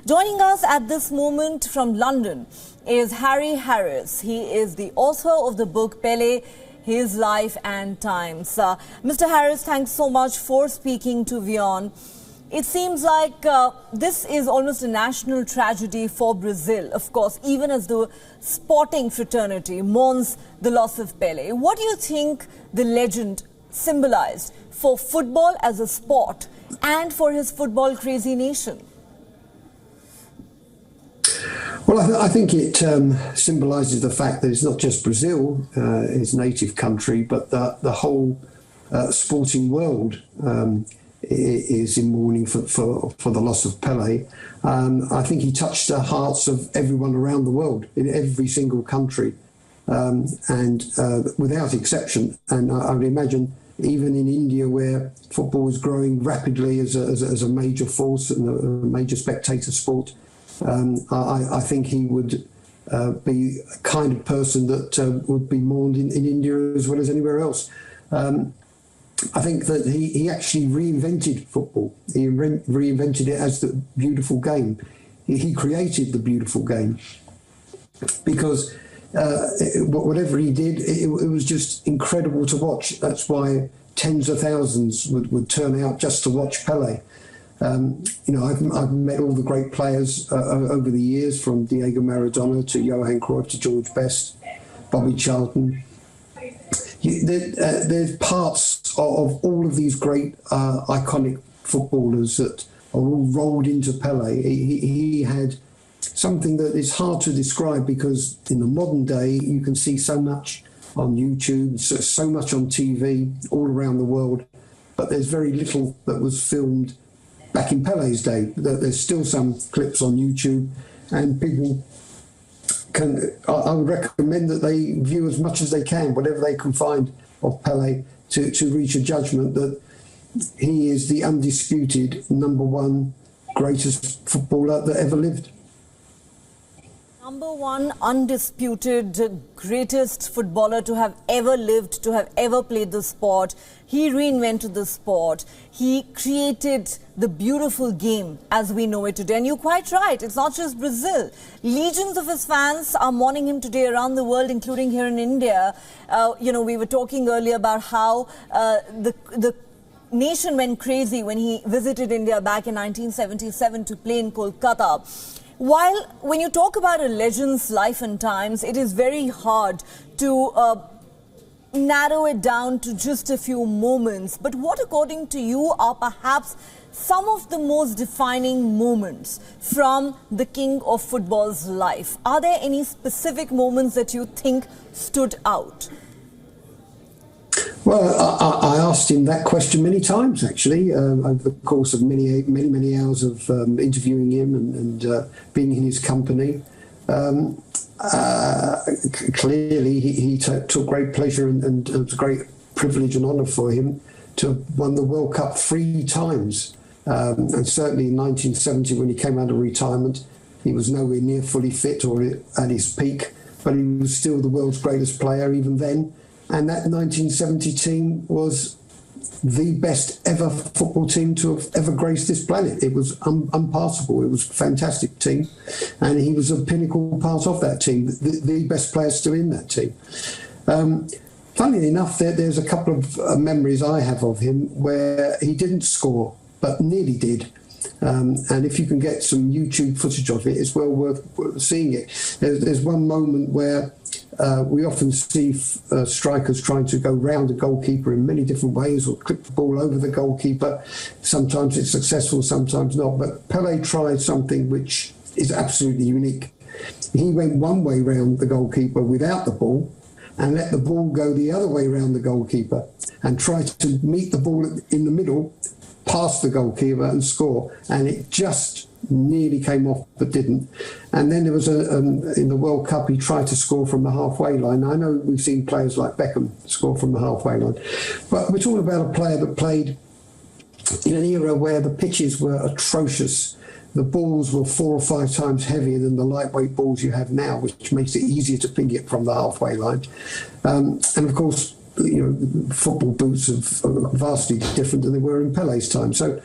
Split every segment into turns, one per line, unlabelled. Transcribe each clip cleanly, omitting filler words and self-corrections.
Joining us at this moment from London is Harry Harris. He is the author of the book Pele, His Life and Times. Mr. Harris, thanks so much for speaking to WION. It seems like this is almost a national tragedy for Brazil, of course, even as the sporting fraternity mourns the loss of Pele. What do you think the legend symbolized for football as a sport and for his football-crazy nation?
Well, I think it symbolises the fact that it's not just Brazil, his native country, but the whole sporting world is in mourning for the loss of Pele. I think he touched the hearts of everyone around the world, in every single country, and without exception. And I would imagine even in India, where football is growing rapidly as a major force and a major spectator sport, I think he would be a kind of person that would be mourned in India as well as anywhere else. I think that he actually reinvented football. He reinvented it as the beautiful game. He created the beautiful game because whatever he did, it was just incredible to watch. That's why tens of thousands would turn out just to watch Pele. I've met all the great players over the years, from Diego Maradona to Johan Cruyff to George Best, Bobby Charlton. There's parts of all of these great iconic footballers that are all rolled into Pele. He had something that is hard to describe, because in the modern day you can see so much on YouTube, so much on TV all around the world, but there's very little that was filmed back in Pele's day. There's still some clips on YouTube, and people I would recommend that they view as much as they can, whatever they can find of Pele, to reach a judgment that he is the undisputed #1 greatest footballer that ever lived.
#1 undisputed greatest footballer to have ever lived, to have ever played the sport. He reinvented the sport. He created the beautiful game as we know it today. And you're quite right, it's not just Brazil. Legions of his fans are mourning him today around the world, including here in India. We were talking earlier about how the nation went crazy when he visited India back in 1977 to play in Kolkata. While when you talk about a legend's life and times, it is very hard to narrow it down to just a few moments. But what, according to you, are perhaps some of the most defining moments from the king of football's life? Are there any specific moments that you think stood out?
Well, I asked him that question many times, actually, over the course of many hours of interviewing him and being in his company. Clearly, he took great pleasure, and it was a great privilege and honour for him to have won the World Cup 3 times. And certainly in 1970, when he came out of retirement, he was nowhere near fully fit or at his peak, but he was still the world's greatest player even then. And that 1970 team was the best ever football team to have ever graced this planet. It was unpassable. It was a fantastic team. And he was a pinnacle part of that team, the best player still in that team. Funnily enough, there's a couple of memories I have of him where he didn't score, but nearly did. And if you can get some YouTube footage of it, it's well worth seeing it. There's one moment where we often see strikers trying to go round a goalkeeper in many different ways, or clip the ball over the goalkeeper. Sometimes it's successful, sometimes not. But Pele tried something which is absolutely unique. He went one way round the goalkeeper without the ball, and let the ball go the other way round the goalkeeper, and tried to meet the ball in the middle, past the goalkeeper and score. And it just nearly came off but didn't. And then there was in the World Cup, he tried to score from the halfway line. I know we've seen players like Beckham score from the halfway line, but we're talking about a player that played in an era where the pitches were atrocious. The balls were 4 or 5 times heavier than the lightweight balls you have now, which makes it easier to ping it from the halfway line. And of course, football boots are vastly different than they were in Pele's time. So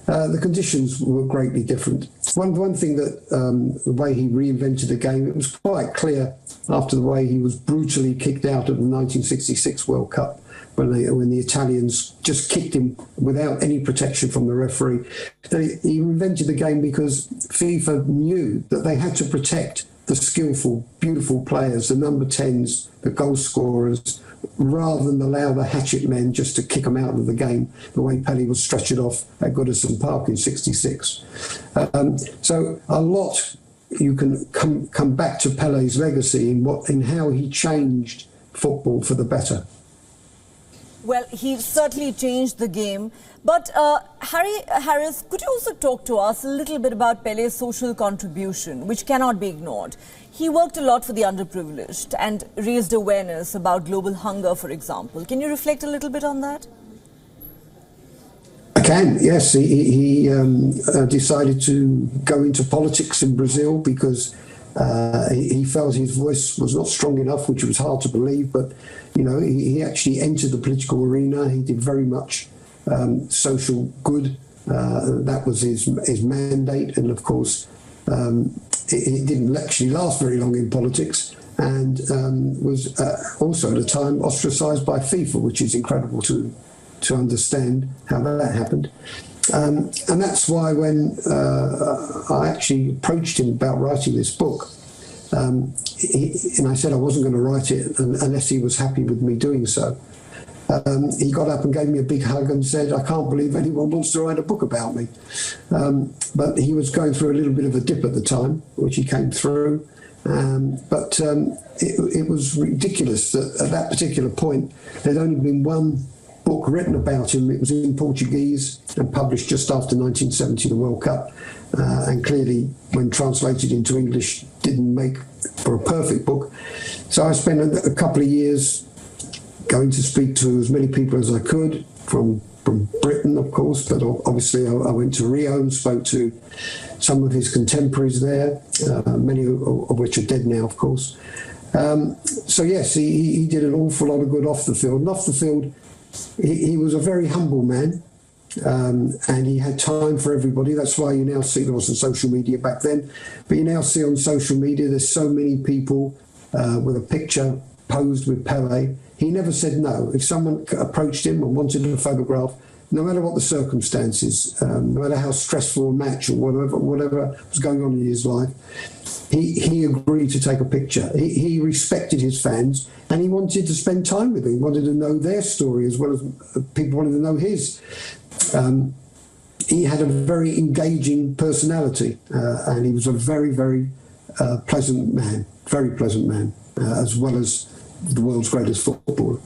the conditions were greatly different. One thing that the way he reinvented the game, it was quite clear after the way he was brutally kicked out of the 1966 World Cup when the Italians just kicked him without any protection from the referee. He reinvented the game because FIFA knew that they had to protect the skillful, beautiful players, the number 10s, the goal scorers, rather than allow the hatchet men just to kick them out of the game, the way Pele was stretchered off at Goodison Park in '66. So a lot you can come back to Pele's legacy in how he changed football for the better.
Well, he certainly changed the game. But Harris, could you also talk to us a little bit about Pele's social contribution, which cannot be ignored? He worked a lot for the underprivileged and raised awareness about global hunger, for example. Can you reflect a little bit on that?
I can, yes. He decided to go into politics in Brazil because he felt his voice was not strong enough, which was hard to believe. But, you know, he actually entered the political arena. He did very much social good. That was his mandate. And, of course, it didn't actually last very long in politics, and was also at the time ostracised by FIFA, which is incredible to understand how that happened. And that's why when I actually approached him about writing this book, and I said I wasn't going to write it unless he was happy with me doing so. He got up and gave me a big hug and said, "I can't believe anyone wants to write a book about me." But he was going through a little bit of a dip at the time, which he came through. But it was ridiculous that at that particular point, there'd only been one book written about him. It was in Portuguese and published just after 1970, the World Cup. And clearly, when translated into English, didn't make for a perfect book. So I spent a couple of years going to speak to as many people as I could from Britain, of course, but obviously I went to Rio and spoke to some of his contemporaries there, many of which are dead now, of course. So yes, he did an awful lot of good off the field. And off the field, he was a very humble man, and he had time for everybody. That's why you now see, there wasn't social media back then, but you now see on social media there's so many people with a picture posed with Pele. He never said no. If someone approached him and wanted a photograph, no matter what the circumstances, no matter how stressful a match or whatever was going on in his life, he agreed to take a picture. He respected his fans, and he wanted to spend time with them. He wanted to know their story as well as people wanted to know his. He had a very engaging personality, and he was a very, very pleasant man, as well as the world's greatest footballer.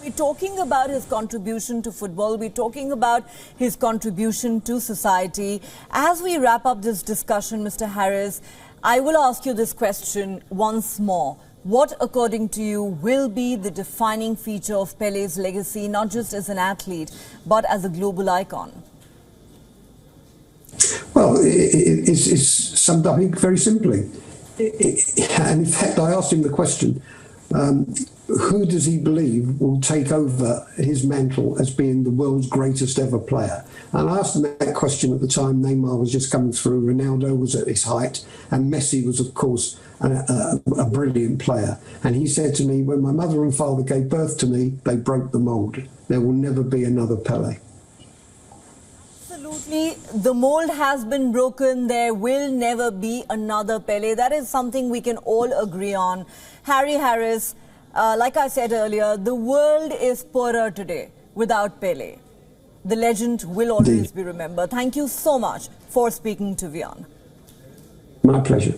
We're talking about his contribution to football. We're talking about his contribution to society. As we wrap up this discussion, Mr. Harris, I will ask you this question once more. What, according to you, will be the defining feature of Pele's legacy, not just as an athlete, but as a global icon?
Well, it's summed up very simply. And in fact, I asked him the question, who does he believe will take over his mantle as being the world's greatest ever player? And I asked him that question at the time Neymar was just coming through, Ronaldo was at his height, and Messi was, of course, a brilliant player. And he said to me, when my mother and father gave birth to me, they broke the mould. There will never be another Pele.
Absolutely. The mold has been broken. There will never be another Pele. That is something we can all agree on. Harry Harris, like I said earlier, the world is poorer today without Pele. The legend will always be remembered. Thank you so much for speaking to WION.
My pleasure.